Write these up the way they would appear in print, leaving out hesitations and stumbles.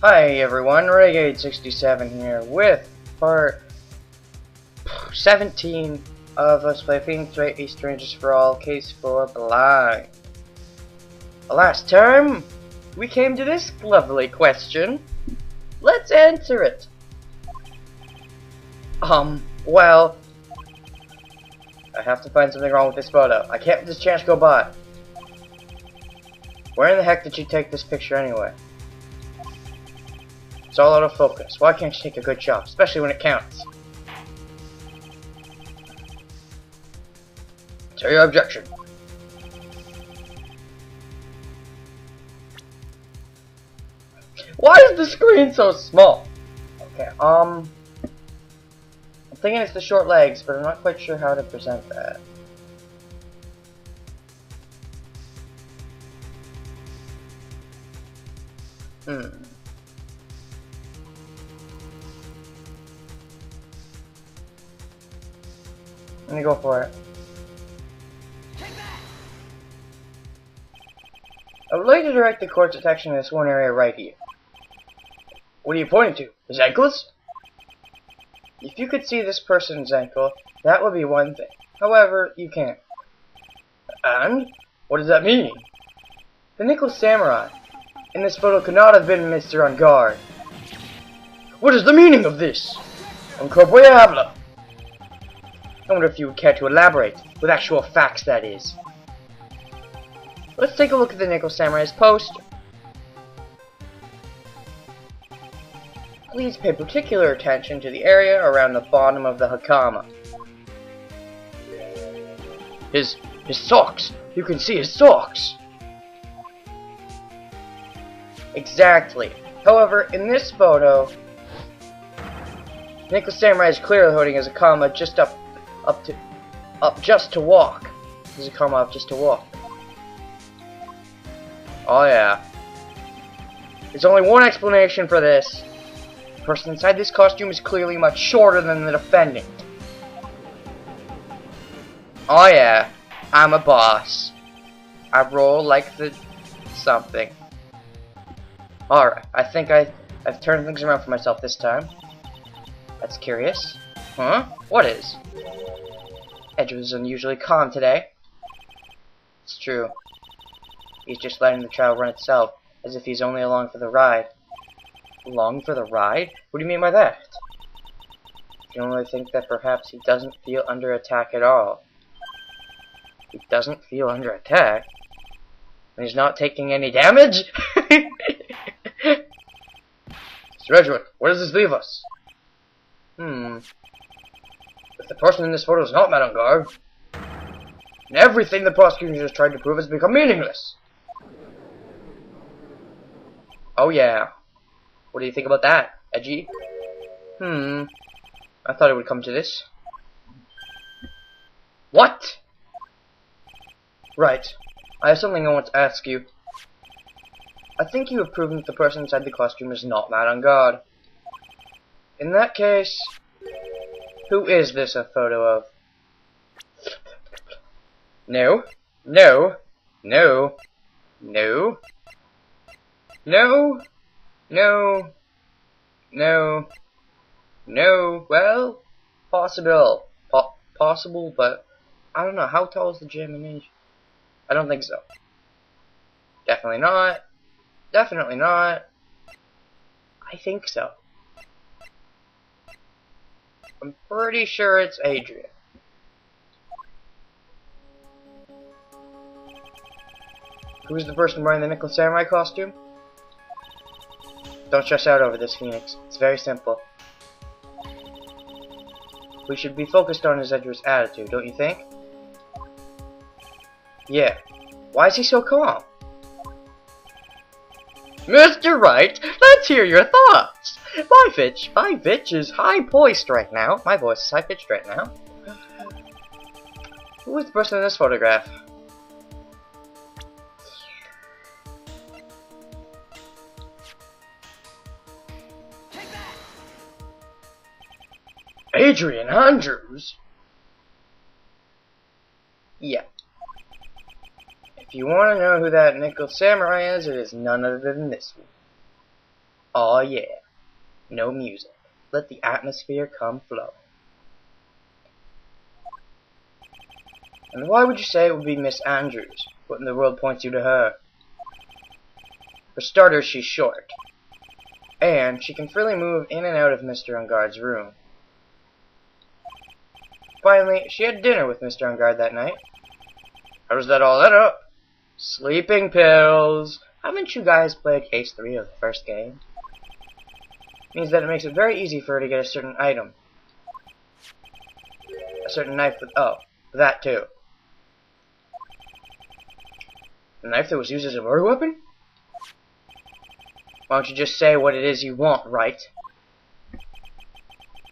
Hi everyone, Renegade67 here with part 17 of Let's Play Phoenix Wright, A Strangers for All, Case for Blind. Last time, we came to this lovely question. Let's answer it. Well, I have to find something wrong with this photo. I can't let this chance go by. Where in the heck did she take this picture anyway? It's all out of focus. Why can't you take a good shot, especially when it counts? So your objection. Why is the screen so small? Okay, I'm thinking it's the short legs, but I'm not quite sure how to present that. Let me go for it. I would like to direct the court's attention to this one area right here. What are you pointing to? His ankles? If you could see this person's ankle, that would be one thing. However, you can't. And? What does that mean? The Nickel Samurai in this photo could not have been Mr. On Guard. What is the meaning of this? Incorpore habla. I wonder if you would care to elaborate, with actual facts that is. Let's take a look at the Nickel Samurai's poster. Please pay particular attention to the area around the bottom of the hakama. His socks! You can see his socks! Exactly. However, in this photo, Nickel Samurai is clearly holding his hakama just up just to walk. His hakama up just to walk. Oh yeah. There's only one explanation for this. The person inside this costume is clearly much shorter than the defendant. Oh yeah. I'm a boss. I roll like the something. Alright, I think I've turned things around for myself this time. That's curious. Huh? What is? Edge was unusually calm today. It's true. He's just letting the trial run itself, as if he's only along for the ride. Along for the ride? What do you mean by that? You can only think that perhaps he doesn't feel under attack at all. He doesn't feel under attack? And he's not taking any damage? Mr. Edgewood, where does this leave us? If the person in this photo is not Madame Guard, then everything the prosecution just tried to prove has become meaningless. Oh yeah. What do you think about that, Edgy? I thought it would come to this. What? Right. I have something I want to ask you. I think you have proven that the person inside the costume is not Madame Guard. In that case, who is this a photo of? No. No. No. No. No. No. No. No. Well, possible. Possible, but I don't know. How tall is the gym in Asia? I don't think so. Definitely not. Definitely not. I think so. I'm pretty sure it's Adrian. Who's the person wearing the Nickel Samurai costume? Don't stress out over this, Phoenix. It's very simple. We should be focused on his Edgeworth's attitude, don't you think? Yeah. Why is he so calm? Mr. Wright, let's hear your thoughts. My pitch is high-poised right now. My voice is high-pitched right now. Who is the person in this photograph? Adrian Andrews? Yeah. If you want to know who that Nickel Samurai is, it is none other than this one. Oh yeah. No music. Let the atmosphere come flow. And why would you say it would be Miss Andrews? What in the world points you to her? For starters, she's short. And she can freely move in and out of Mr. Ungard's room. Finally, she had dinner with Mr. Ungard that night. How does that all add up? Sleeping pills! Haven't you guys played Case 3 of the first game? Means that it makes it very easy for her to get a certain item. A certain knife with... oh, that too. A knife that was used as a murder weapon? Why don't you just say what it is you want, Wright?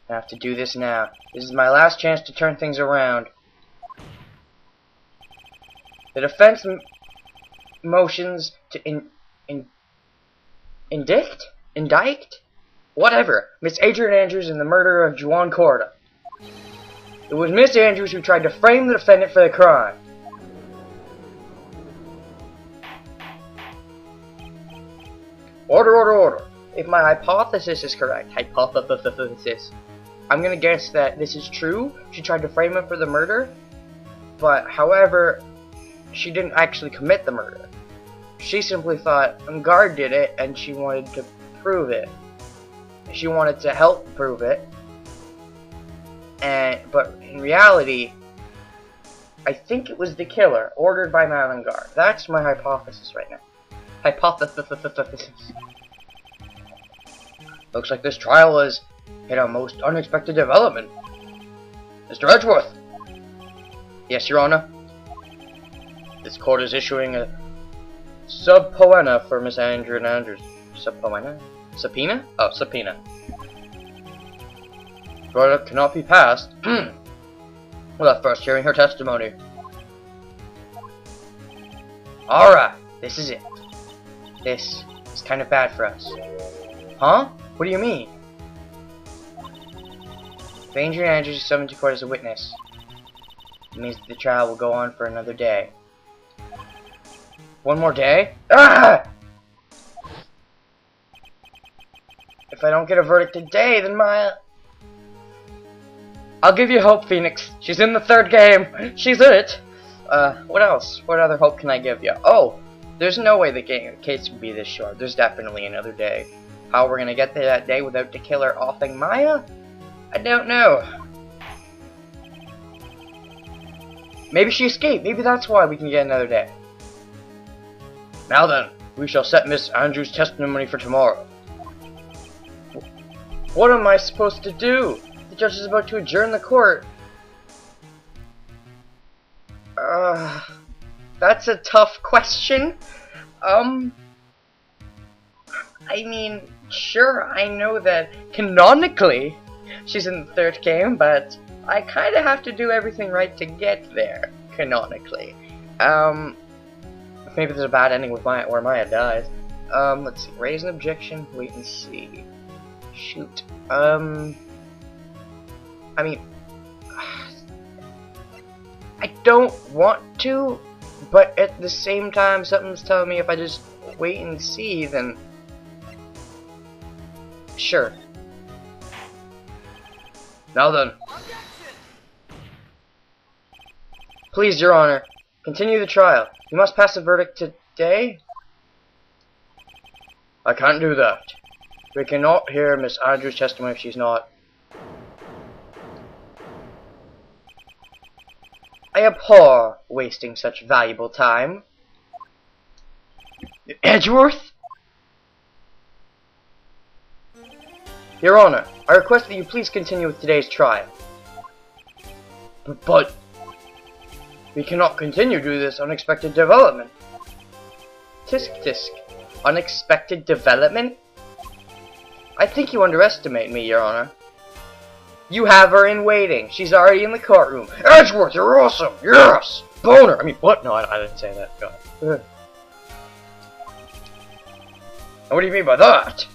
I have to do this now. This is my last chance to turn things around. The defense motions to indict? Whatever. Miss Adrian Andrews and the murder of Juan Corda. It was Miss Andrews who tried to frame the defendant for the crime. Order, order, order. If my hypothesis is correct, I'm gonna guess that this is true. She tried to frame him for the murder, but however, she didn't actually commit the murder. She simply thought Ungard did it, and she wanted to prove it. She wanted to help prove it, but in reality, I think it was the killer, ordered by Ungard. That's my hypothesis right now. Hypothesis. Looks like this trial has hit a most unexpected development. Mr. Edgeworth! Yes, Your Honor? This court is issuing a subpoena for Miss Adrian Andrews. Subpoena? Subpoena? Oh, subpoena. Verdict cannot be passed without first hearing her testimony. Alright, this is it. This is kind of bad for us. Huh? What do you mean? If Adrian Andrews is summoned to court as a witness, it means that the trial will go on for another day. One more day? Ah! If I don't get a verdict today, then I'll give you hope, Phoenix. She's in the third game. She's in it. What else? What other hope can I give you? Oh, there's no way the case can be this short. There's definitely another day. How we're gonna get to that day without the killer offing Maya? I don't know. Maybe she escaped. Maybe that's why we can get another day. Now then, we shall set Miss Andrews' testimony for tomorrow. What am I supposed to do? The judge is about to adjourn the court. That's a tough question. I mean, sure, I know that canonically she's in the third game, but I kind of have to do everything right to get there, canonically. Maybe there's a bad ending with where Maya dies. Let's see, raise an objection, wait and see. Shoot. I mean, I don't want to, but at the same time, something's telling me if I just wait and see, then sure. Now then. Please, Your Honor, continue the trial. You must pass a verdict today? I can't do that. We cannot hear Miss Andrews' testimony if she's not. I abhor wasting such valuable time. Edgeworth? Your Honor, I request that you please continue with today's trial. But we cannot continue due to this unexpected development. Tisk tisk. Unexpected development? I think you underestimate me, Your Honor. You have her in waiting. She's already in the courtroom. Edgeworth, you're awesome! Yes! Boner! I mean, what? No, I didn't say that. God. What do you mean by that?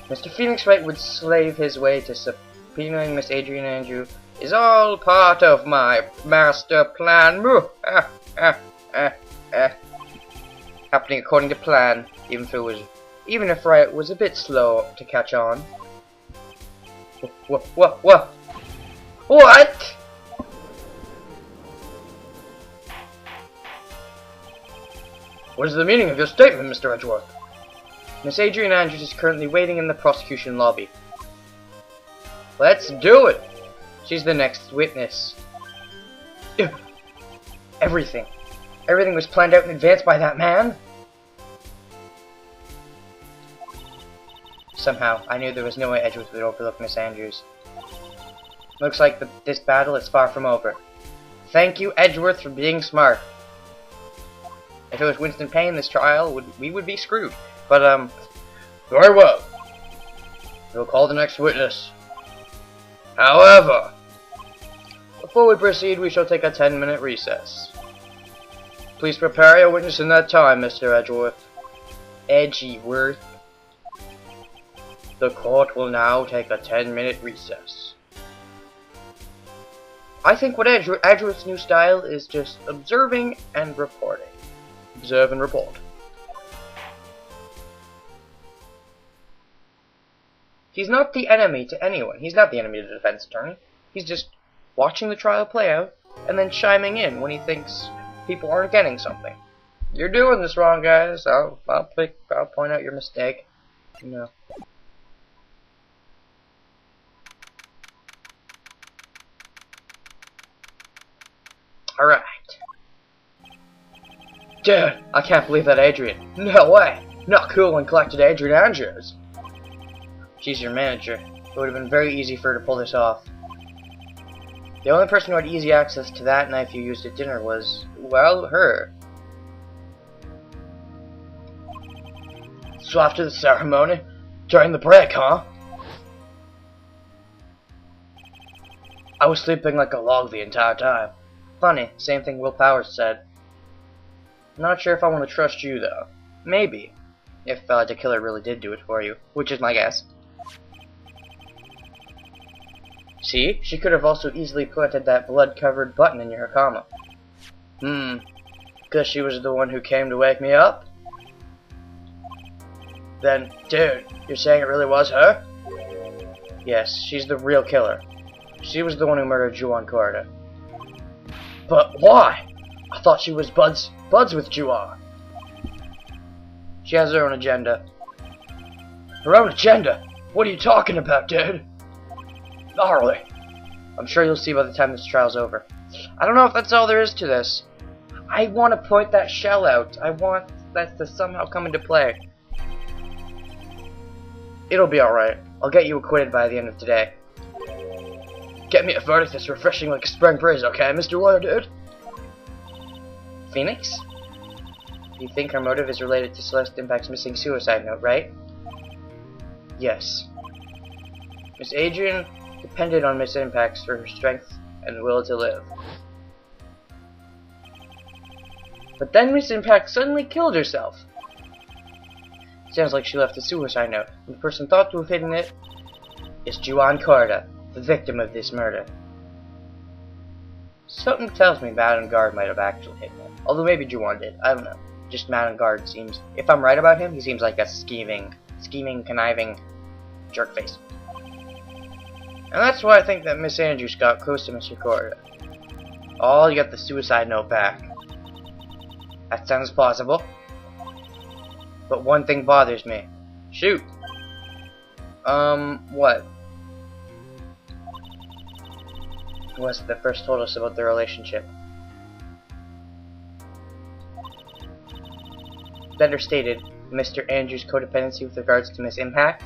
Mr. Phoenix Wright would slave his way to subpoenaing Miss Adrian Andrews is all part of my master plan. Happening according to plan, even if it was even if Wright was a bit slow to catch on. What? What? What is the meaning of your statement, Mr. Edgeworth? Miss Adrian Andrews is currently waiting in the prosecution lobby. Let's do it! She's the next witness. Everything was planned out in advance by that man? Somehow, I knew there was no way Edgeworth would overlook Miss Andrews. Looks like this battle is far from over. Thank you, Edgeworth, for being smart. If it was Winston Payne, this trial, we would be screwed. But, very well. We'll call the next witness. However, before we proceed, we shall take a 10-minute recess. Please prepare your witness in that time, Mr. Edgeworth. Edgeworth. The court will now take a 10-minute recess. I think what Edgeworth's new style is just observing and reporting. Observe and report. He's not the enemy to anyone. He's not the enemy to the defense attorney. He's just watching the trial play out and then chiming in when he thinks people aren't getting something. You're doing this wrong, guys. I'll point out your mistake. You know. Alright. Dude, I can't believe that Adrian. No way! Not cool and collected Adrian Andrews. She's your manager. It would have been very easy for her to pull this off. The only person who had easy access to that knife you used at dinner was, well, her. So after the ceremony, during the break, huh? I was sleeping like a log the entire time. Funny, same thing Will Powers said. Not sure if I want to trust you, though. Maybe. If the killer really did do it for you, which is my guess. See? She could have also easily planted that blood-covered button in your Hakama. Because she was the one who came to wake me up? Then, dude, you're saying it really was her? Yes, she's the real killer. She was the one who murdered Juan Corda. But why? I thought she was buds with Juan. She has her own agenda. Her own agenda? What are you talking about, dude? Gnarly. I'm sure you'll see by the time this trial's over. I don't know if that's all there is to this. I want to point that shell out. I want that to somehow come into play. It'll be alright. I'll get you acquitted by the end of today. Get me a verdict that's refreshing like a spring breeze, okay, Mr. Lawyer, dude? Phoenix? You think her motive is related to Celeste Impact's missing suicide note, right? Yes. Miss Adrian depended on Miss Impact's for her strength and will to live. But then Miss Impact suddenly killed herself. Sounds like she left a suicide note, and the person thought to have hidden it is Juan Corda, the victim of this murder. Something tells me Madame Guard might have actually hidden it. Although maybe Juan did. I don't know. Just Madame Guard seems... If I'm right about him, he seems like a scheming, conniving jerkface. And that's why I think that Miss Andrews got close to Mr. Corda. Oh, you got the suicide note back. That sounds plausible. But one thing bothers me. Shoot. What? Was that first told us about their relationship? Better stated, Mr. Andrews' codependency with regards to Miss Impact?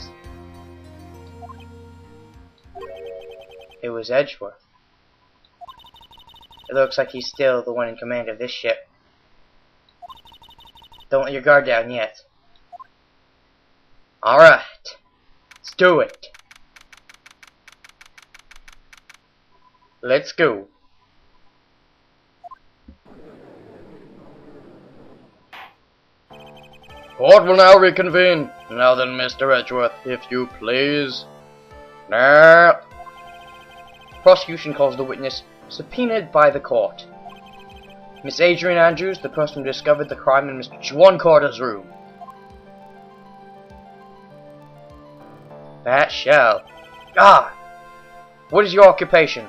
It was Edgeworth. It looks like he's still the one in command of this ship. Don't let your guard down yet. Alright. Let's do it. Let's go. Court will now reconvene. Now then, Mr. Edgeworth, if you please. Now. Prosecution calls the witness subpoenaed by the court. Miss Adrian Andrews, the person who discovered the crime in Mr. Juan Corda's room. That shall. Ah! What is your occupation?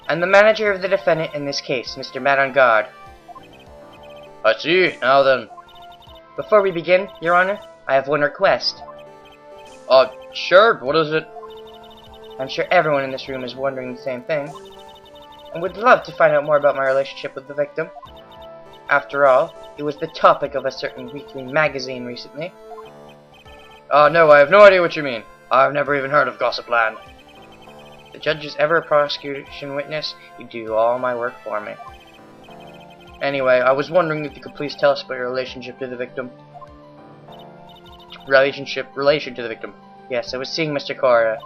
I'm the manager of the defendant in this case, Mr. Matt on guard. I see. Now then. Before we begin, Your Honor, I have one request. Sure. What is it? I'm sure everyone in this room is wondering the same thing, and would love to find out more about my relationship with the victim. After all, it was the topic of a certain weekly magazine recently. No, I have no idea what you mean. I've never even heard of Gossipland. The judge is ever a prosecution witness. You do all my work for me. Anyway, I was wondering if you could please tell us about your relationship to the victim. Relation to the victim. Yes, I was seeing Mr. Cora.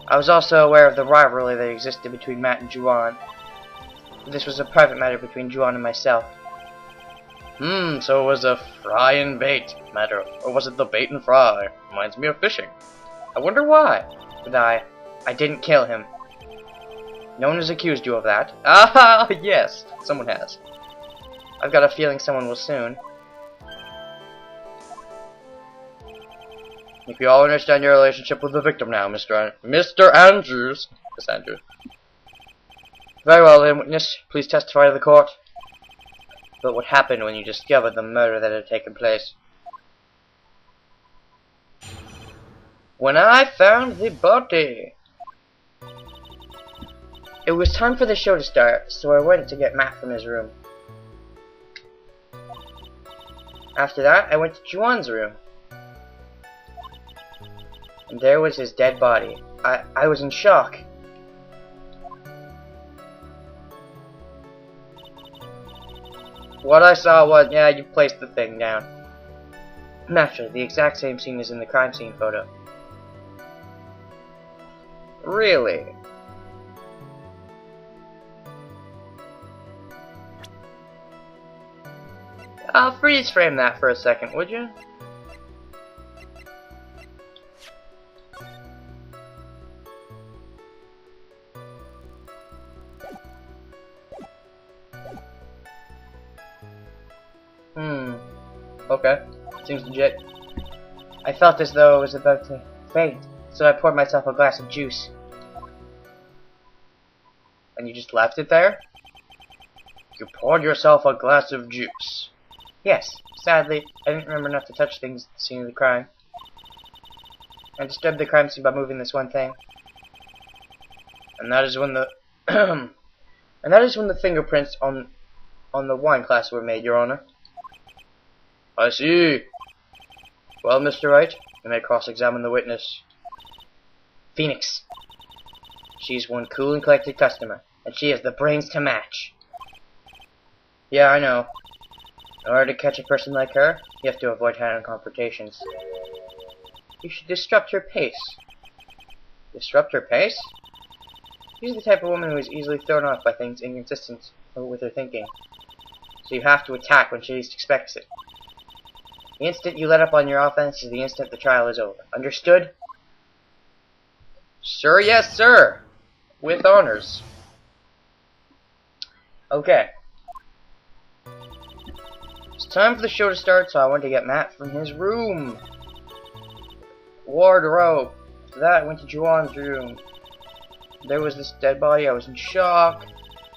I was also aware of the rivalry that existed between Matt and Juan. This was a private matter between Juan and myself. So it was a fry and bait matter. Or was it the bait and fry? Reminds me of fishing. I wonder why. But I didn't kill him. No one has accused you of that. Ah, yes, someone has. I've got a feeling someone will soon. I think we all understand your relationship with the victim now, Mr. Andrews. Miss Andrews. Very well then, witness. Please testify to the court. But what happened when you discovered the murder that had taken place? When I found the body. It was time for the show to start, so I went to get Matt from his room. After that, I went to Juan's room. And there was his dead body. I was in shock. What I saw was, yeah, you placed the thing down. Naturally, the exact same scene as in the crime scene photo. Really? I'll freeze frame that for a second, would you? Okay. Seems legit. I felt as though I was about to faint, so I poured myself a glass of juice. And you just left it there? You poured yourself a glass of juice. Yes. Sadly, I didn't remember enough to touch things at the scene of the crime. I disturbed the crime scene by moving this one thing. And that is when the fingerprints on the wine glass were made, Your Honor. I see. Well, Mr. Wright, you may cross-examine the witness. Phoenix. She's one cool and collected customer, and she has the brains to match. Yeah, I know. In order to catch a person like her, you have to avoid hand-on confrontations. You should disrupt her pace. Disrupt her pace? She's the type of woman who is easily thrown off by things inconsistent with her thinking. So you have to attack when she least expects it. The instant you let up on your offense is the instant the trial is over. Understood? Sir, yes, sir. With honors. Okay. It's time for the show to start, so I went to get Matt from his room. Wardrobe. After that, I went to Juan's room. There was this dead body. I was in shock.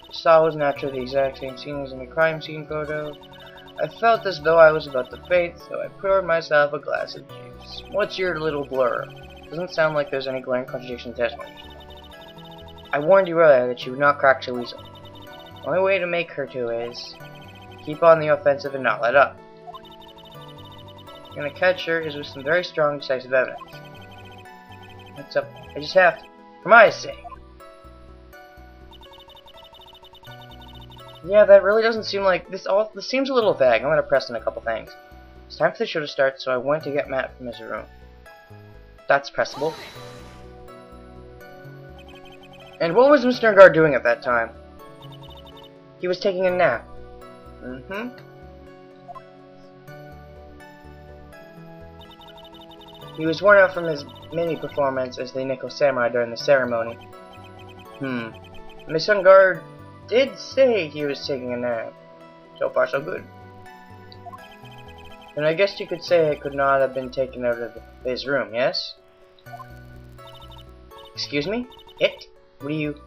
The saw was naturally the exact same scene as in the crime scene photo. I felt as though I was about to faint, so I poured myself a glass of juice. What's your little blur? Doesn't sound like there's any glaring contradiction in testimony. I warned you earlier that she would not crack the weasel. The only way to make her to is keep on the offensive and not let up. Gonna catch her is with some very strong, decisive evidence. What's up? I just have to, for my sake. Yeah, that really doesn't seem like this seems a little vague. I'm gonna press on a couple things. It's time for the show to start, so I went to get Matt from his room. That's pressable. And what was Mr. Guard doing at that time? He was taking a nap. He was worn out from his mini performance as the Nickel Samurai during the ceremony. Mr. Guard did say he was taking a nap. So far, so good. Then I guess you could say it could not have been taken out of his room, yes? Excuse me? It? What do you...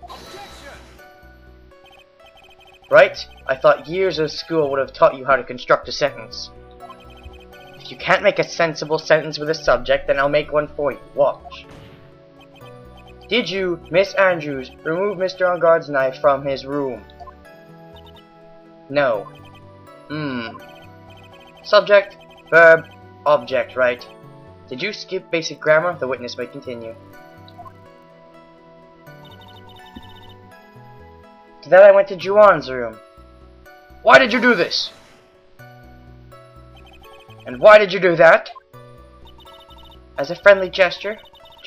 Right? I thought years of school would have taught you how to construct a sentence. If you can't make a sensible sentence with a subject, then I'll make one for you. Watch. Did you, Miss Andrews, remove Mr. On-Guard's knife from his room? No. Subject, verb, object, right? Did you skip basic grammar? The witness may continue. To that I went to Juan's room. Why did you do this? And why did you do that? As a friendly gesture,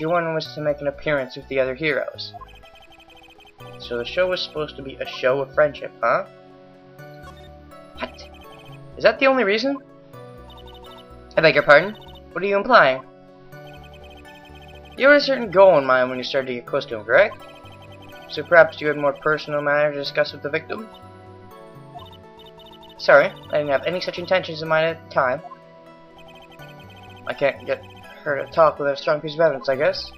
Juan was to make an appearance with the other heroes. So the show was supposed to be a show of friendship, huh? What? Is that the only reason? I beg your pardon? What are you implying? You had a certain goal in mind when you started to get close to him, correct? So perhaps you had more personal matter to discuss with the victim? Sorry, I didn't have any such intentions in mind at the time. I can't get her to talk without a strong piece of evidence, I guess.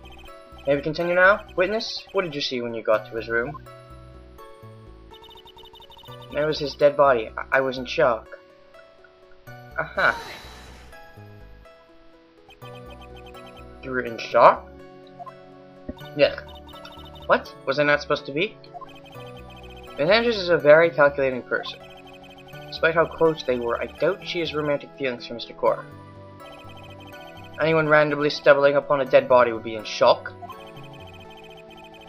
Maybe continue now? Witness, what did you see when you got to his room? There was his dead body. I was in shock. Aha. You were in shock? Yeah. What? Was I not supposed to be? Miss Andrews is a very calculating person. Despite how close they were, I doubt she has romantic feelings for Mr. Cora. Anyone randomly stumbling upon a dead body would be in shock.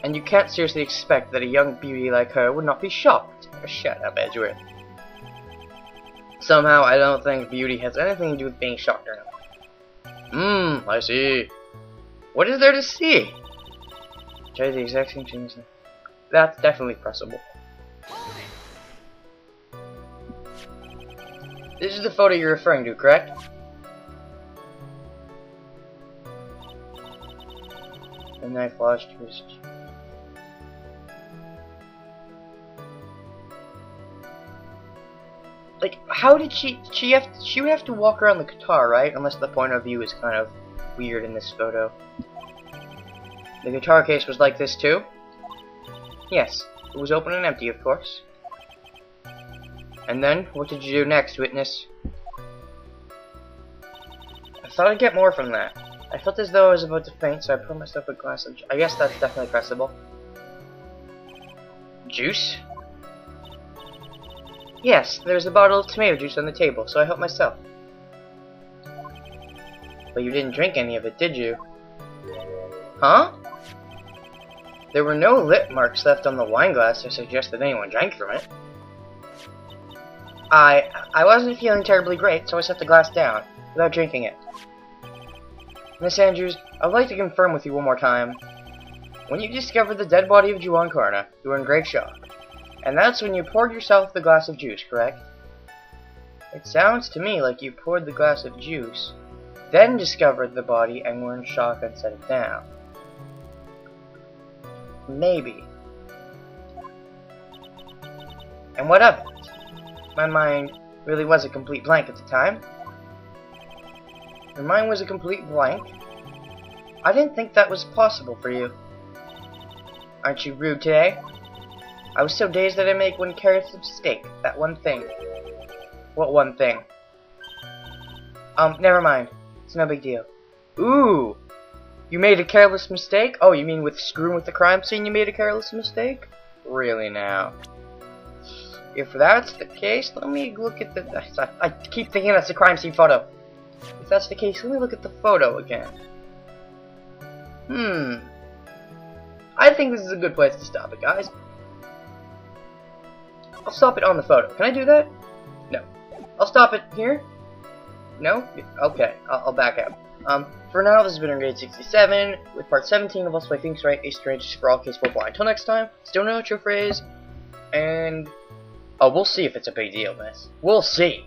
And you can't seriously expect that a young beauty like her would not be shocked. Shut up, Adrian. Somehow, I don't think beauty has anything to do with being shocked or not. I see. What is there to see? Try the exact same thing. That's definitely pressable. This is the photo you're referring to, correct? The knife lodged to his... Like, how did she would have to walk around the guitar, right? Unless the point of view is kind of weird in this photo. The guitar case was like this too? Yes, it was open and empty, of course. And then, what did you do next, witness? I thought I'd get more from that. I felt as though I was about to faint, so I poured myself a glass of... I guess that's definitely pressable. Juice? Yes, there was a bottle of tomato juice on the table, so I helped myself. But you didn't drink any of it, did you? Huh? There were no lip marks left on the wine glass to suggest that anyone drank from it. I wasn't feeling terribly great, so I set the glass down, without drinking it. Miss Andrews, I would like to confirm with you one more time. When you discovered the dead body of Juan Carna, you were in great shock. And that's when you poured yourself the glass of juice, correct? It sounds to me like you poured the glass of juice, then discovered the body and were in shock and set it down. Maybe. And what of it? My mind really was a complete blank at the time. Your mind was a complete blank? I didn't think that was possible for you. Aren't you rude today? I was so dazed that I made one careless mistake. That one thing. What one thing? Never mind. It's no big deal. Ooh! You made a careless mistake? Oh, you mean with screwing with the crime scene you made a careless mistake? Really now? If that's the case, let me look at the... I keep thinking that's the crime scene photo. If that's the case, let me look at the photo again. I think this is a good place to stop it, guys. I'll stop it on the photo. Can I do that? No. I'll stop it here. No? Okay, I'll back out. For now, this has been grade 67, with part 17 of Let's Play Things Right, Ace Strategies for All, Case 4 Blind. Until next time, still no outro phrase, and... oh, we'll see if it's a big deal, miss. We'll see.